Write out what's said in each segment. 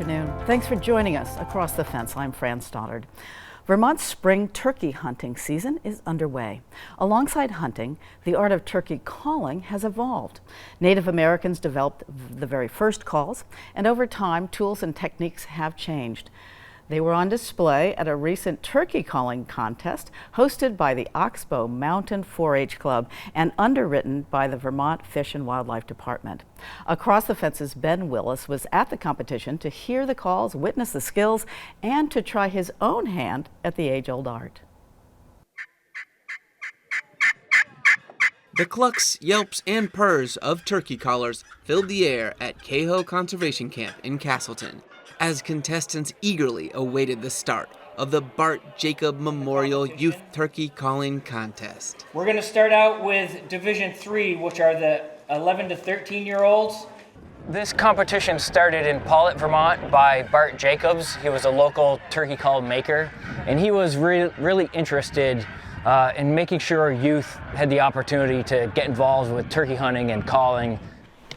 afternoon. Thanks for joining us across the fence. I'm Fran Stoddard. Vermont's spring turkey hunting season is underway. Alongside hunting, the art of turkey calling has evolved. Native Americans developed the very first calls, and over time, tools and techniques have changed. They were on display at a recent turkey calling contest hosted by the Oxbow Mountain 4-H Club and underwritten by the Vermont Fish and Wildlife Department. Across the Fence's Ben Willis was at the competition to hear the calls, witness the skills, and to try his own hand at the age-old art. The clucks, yelps, and purrs of turkey callers filled the air at Cahoe Conservation Camp in Castleton, as contestants eagerly awaited the start of the Bart Jacob Memorial Youth Turkey Calling Contest. We're going to start out with Division 3, which are the 11 to 13-year-olds. This competition started in Paulet, Vermont by Bart Jacobs. He was a local turkey call maker, and he was really interested in making sure youth had the opportunity to get involved with turkey hunting and calling.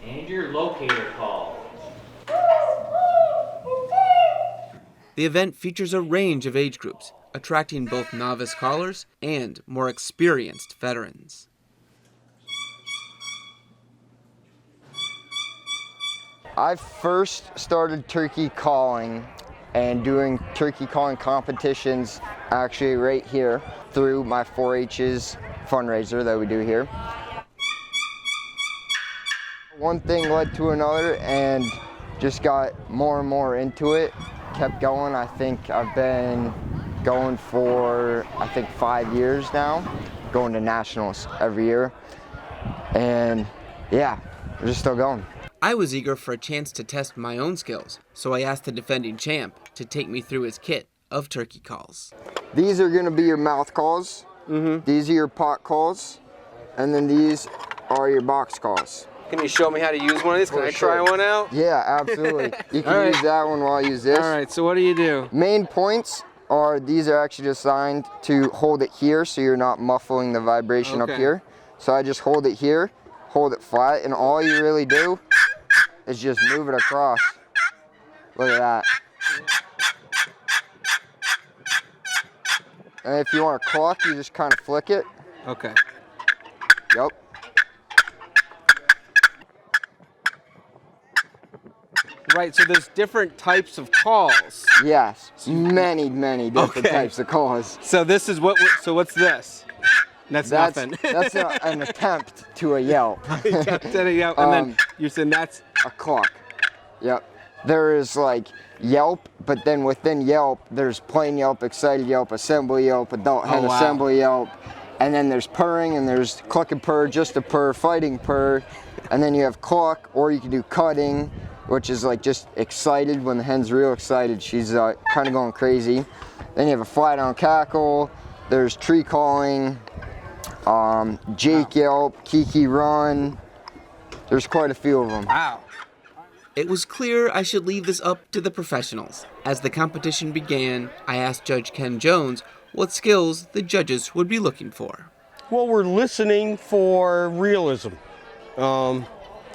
And your locator call. The event features a range of age groups, attracting both novice callers and more experienced veterans. I first started turkey calling and doing turkey calling competitions actually right here through my 4-H's fundraiser that we do here. One thing led to another and just got more and more into it. Kept going. I think I've been going for 5 years now, going to nationals every year, and yeah, we're just still going. I was eager for a chance to test my own skills, so I asked the defending champ to take me through his kit of turkey calls. These are going to be your mouth calls, These are your pot calls, and then these are your box calls. Can you show me how to use one of these? Can I try one out? Yeah, absolutely. You can use that one while I use this. All right, so what do you do? Main points are these are actually designed to hold it here so you're not muffling the vibration up here. So I just hold it here, hold it flat, and all you really do is just move it across. Look at that. And if you want to cluck, you just kind of flick it. Okay. Yep. Right, so there's different types of calls. Yes, many different types of calls. So this is so what's this? That's nothing. That's an attempt to a yelp. And then you said that's a cluck. Yep. There is like yelp, but then within yelp, there's plain yelp, excited yelp, assembly yelp, adult hen assembly yelp, and then there's purring, and there's cluck and purr, just a purr, fighting purr, and then you have cluck, or you can do cutting, which is like just excited. When the hen's real excited, she's kind of going crazy. Then you have a fly down cackle, there's tree calling, Jake yelp, Kiki run. There's quite a few of them. Wow. It was clear I should leave this up to the professionals. As the competition began, I asked Judge Ken Jones what skills the judges would be looking for. Well, we're listening for realism.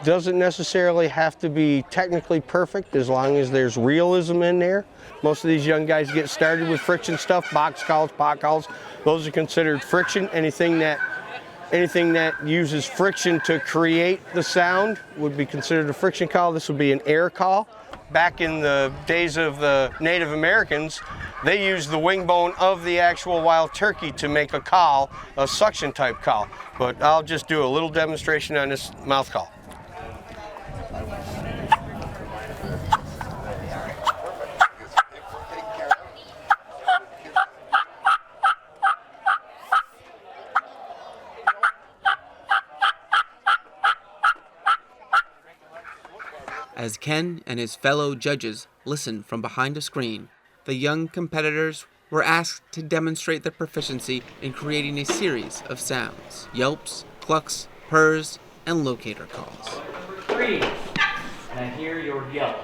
Doesn't necessarily have to be technically perfect as long as there's realism in there. Most of these young guys get started with friction stuff, box calls, pot calls. Those are considered friction. Anything that uses friction to create the sound would be considered a friction call. This would be an air call. Back in the days of the Native Americans, they used the wing bone of the actual wild turkey to make a call, a suction type call. But I'll just do a little demonstration on this mouth call. As Ken and his fellow judges listened from behind a screen, the young competitors were asked to demonstrate their proficiency in creating a series of sounds: yelps, clucks, purrs, and locator calls. 3, and I hear your yelp.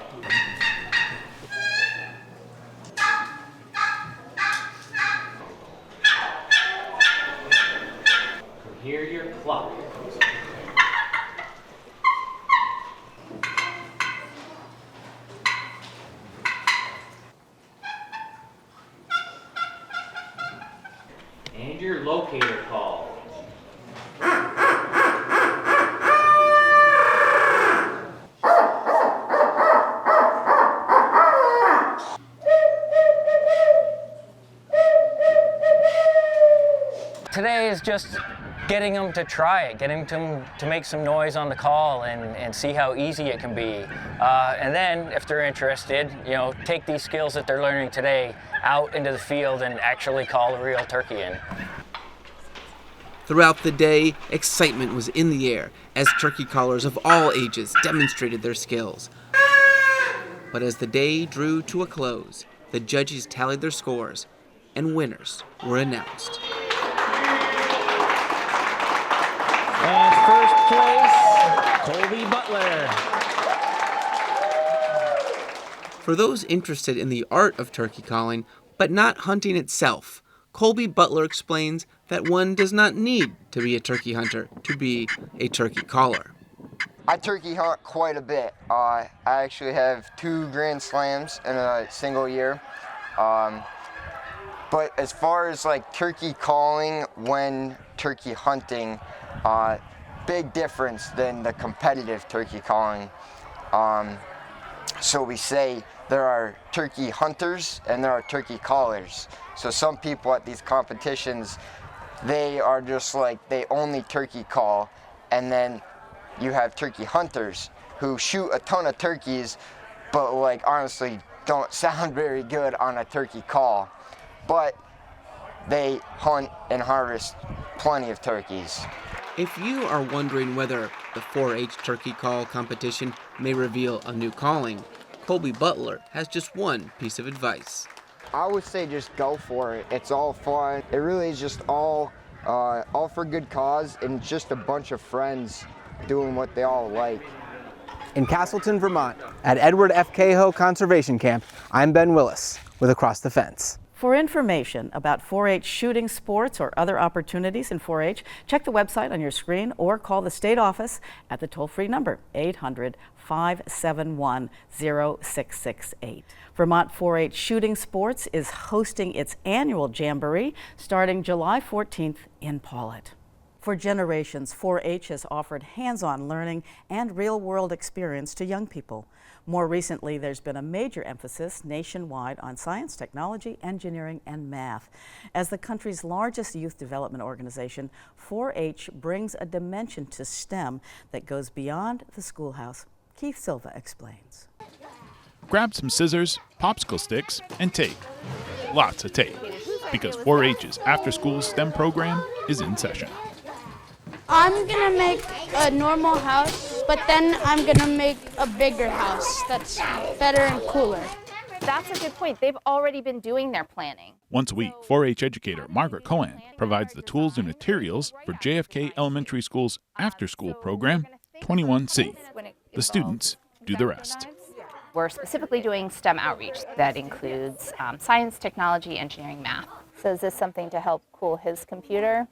Hear your cluck. And your locator call. Today is just getting them to try it, getting them to make some noise on the call and see how easy it can be. And then, if they're interested, take these skills that they're learning today out into the field and actually call a real turkey in. Throughout the day, excitement was in the air as turkey callers of all ages demonstrated their skills. But as the day drew to a close, the judges tallied their scores, and winners were announced. And first place, Colby Butler. For those interested in the art of turkey calling, but not hunting itself, Colby Butler explains that one does not need to be a turkey hunter to be a turkey caller. I turkey hunt quite a bit. I actually have 2 Grand Slams in a single year. But as far as like turkey calling when turkey hunting, big difference than the competitive turkey calling. So we say there are turkey hunters and there are turkey callers. So some people at these competitions, they are just like, they only turkey call, and then you have turkey hunters who shoot a ton of turkeys, but like honestly don't sound very good on a turkey call. But they hunt and harvest plenty of turkeys. If you are wondering whether the 4-H turkey call competition may reveal a new calling, Colby Butler has just one piece of advice. I would say just go for it. It's all fun. It really is just all for good cause, and just a bunch of friends doing what they all like. In Castleton, Vermont, at Edward F. Cahoe Conservation Camp, I'm Ben Willis with Across the Fence. For information about 4-H shooting sports or other opportunities in 4-H, check the website on your screen or call the state office at the toll-free number 800-571-0668. Vermont 4-H Shooting Sports is hosting its annual Jamboree starting July 14th in Paulet. For generations, 4-H has offered hands-on learning and real-world experience to young people. More recently, there's been a major emphasis nationwide on science, technology, engineering, and math. As the country's largest youth development organization, 4-H brings a dimension to STEM that goes beyond the schoolhouse. Keith Silva explains. Grab some scissors, popsicle sticks, and tape. Lots of tape, because 4-H's after-school STEM program is in session. I'm gonna make a normal house, but then I'm gonna make a bigger house that's better and cooler. That's a good point. They've already been doing their planning. Once a week, 4-H educator Margaret Cohen provides the tools and materials for JFK Elementary School's after-school program, 21C. The students do the rest. We're specifically doing STEM outreach that includes science, technology, engineering, math. So is this something to help cool his computer?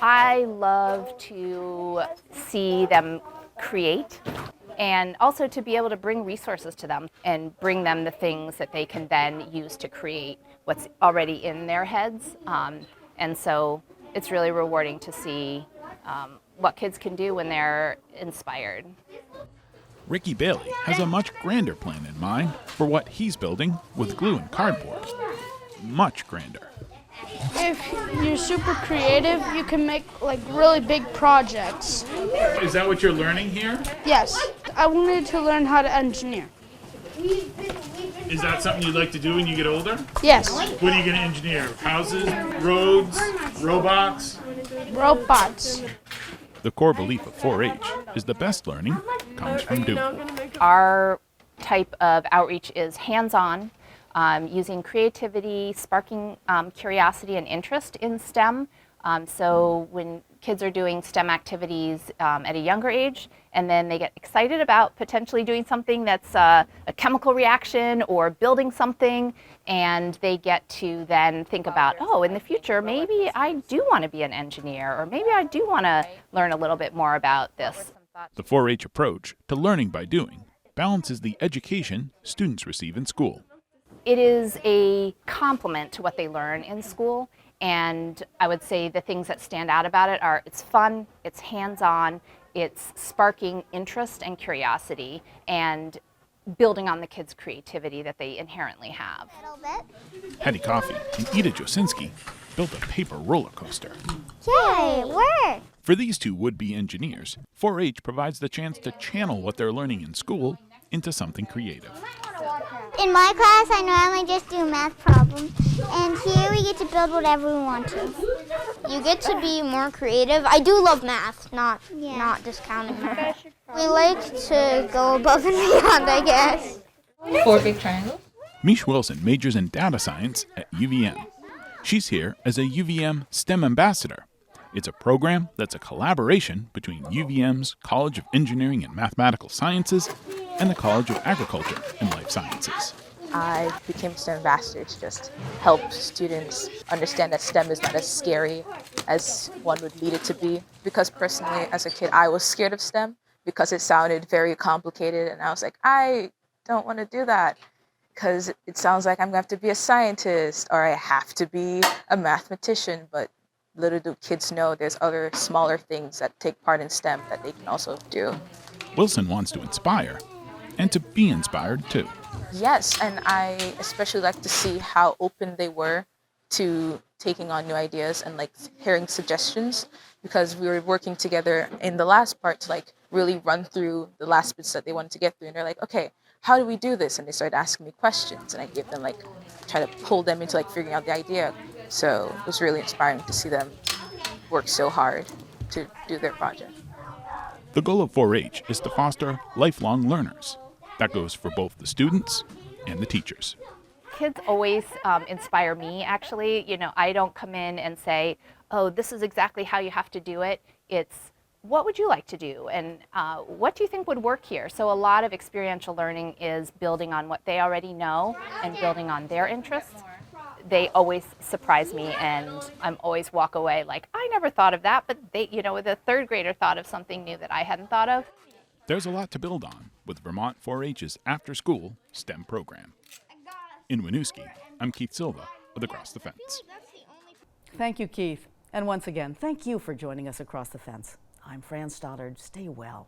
I love to see them create and also to be able to bring resources to them and bring them the things that they can then use to create what's already in their heads. And so it's really rewarding to see what kids can do when they're inspired. Ricky Bailey has a much grander plan in mind for what he's building with glue and cardboard. Much grander. If you're super creative, you can make like really big projects. Is that what you're learning here? Yes, I wanted to learn how to engineer. Is that something you'd like to do when you get older? Yes. What are you going to engineer? Houses, roads, robots? Robots. The core belief of 4-H is the best learning comes from doing. Our type of outreach is hands-on, using creativity, sparking curiosity and interest in STEM. So when kids are doing STEM activities at a younger age, and then they get excited about potentially doing something that's a chemical reaction or building something, and they get to then think about, oh, in the future, maybe I do want to be an engineer, or maybe I do want to learn a little bit more about this. The 4-H approach to learning by doing balances the education students receive in school. It is a complement to what they learn in school, And I would say the things that stand out about it are it's fun, it's hands-on, it's sparking interest and curiosity, and building on the kids' creativity that they inherently have. Hattie Coffey and Ida Josinski built a paper roller coaster. Yay, work! For these two would-be engineers, 4-H provides the chance to channel what they're learning in school into something creative. In my class, I normally just do math problems, and here we get to build whatever we want to. You get to be more creative. I do love math, not discounting math. We like to go above and beyond, I guess. 4 big triangles. Mish Wilson majors in data science at UVM. She's here as a UVM STEM ambassador. It's a program that's a collaboration between UVM's College of Engineering and Mathematical Sciences and the College of Agriculture and Life Sciences. I became STEM ambassador to just help students understand that STEM is not as scary as one would lead it to be. Because personally, as a kid, I was scared of STEM because it sounded very complicated, and I was like, I don't want to do that because it sounds like I'm going to have to be a scientist or I have to be a mathematician, but little do kids know there's other smaller things that take part in STEM that they can also do. Wilson wants to inspire and to be inspired too. Yes, and I especially like to see how open they were to taking on new ideas and like hearing suggestions, because we were working together in the last part to like really run through the last bits that they wanted to get through, and they're like, okay, how do we do this? And they started asking me questions, and I gave them like, try to pull them into like figuring out the idea. So it was really inspiring to see them work so hard to do their project. The goal of 4-H is to foster lifelong learners. That goes for both the students and the teachers. Kids always inspire me, actually. You know, I don't come in and say, oh, this is exactly how you have to do it. It's, what would you like to do? And what do you think would work here? So a lot of experiential learning is building on what they already know and building on their interests. They always surprise me, and I'm always walk away like, I never thought of that, but they, you know, the third grader thought of something new that I hadn't thought of. There's a lot to build on with Vermont 4-H's after-school STEM program. In Winooski, I'm Keith Silva with Across the Fence. Thank you, Keith. And once again, thank you for joining us Across the Fence. I'm Fran Stoddard. Stay well.